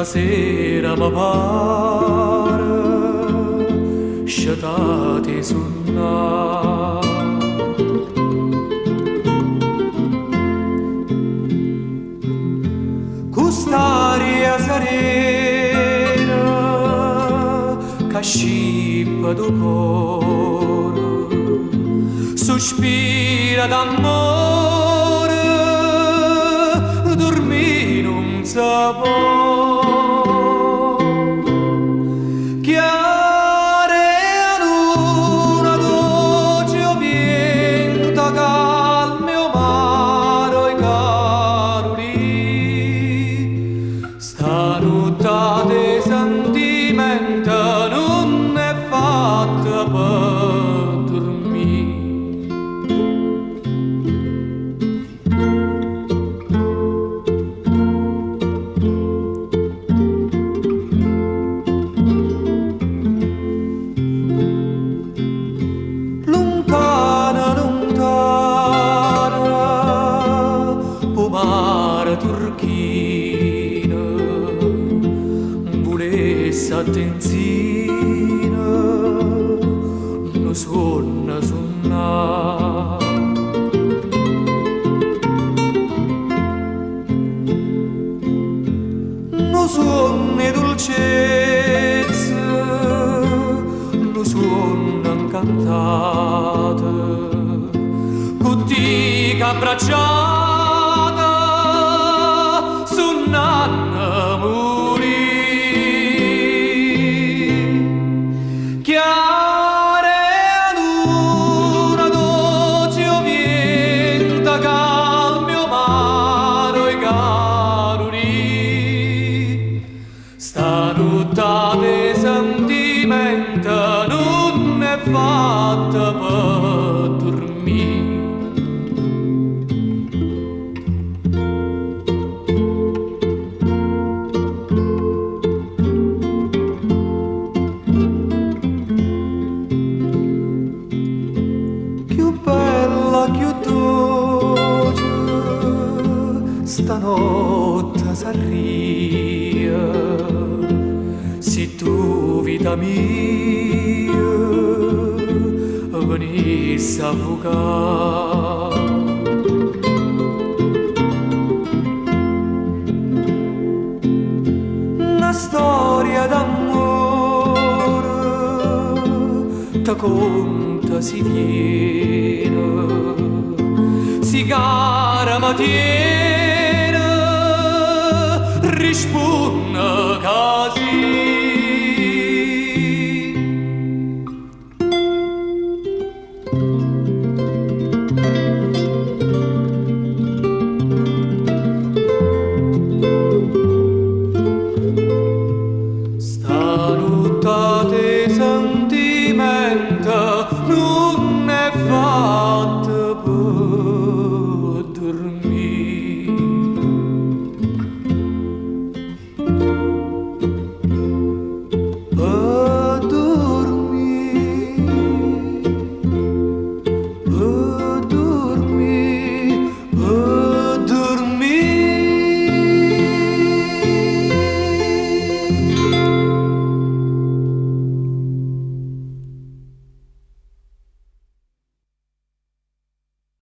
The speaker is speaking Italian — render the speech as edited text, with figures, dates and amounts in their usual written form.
sera mi pare scetate suonare. Quest'aria serena che scippa do cuore, sospira d'amore, dormì non sa può. Stanotte sentimento non è fatta per dormire. Lontana, lontana, pomare turchina, s'attenzina, non suona, suona. Non suona dolcezza, non suona incantata, cottica abbracciata, suonanno morire. Stanotte sentimento non è fatta per dormire. Più bella, più dolce, stanotte s'arria. Se tu, vita mia, venissi a avvocare. Una storia d'amore, te conta si viene, si cara ma tiene.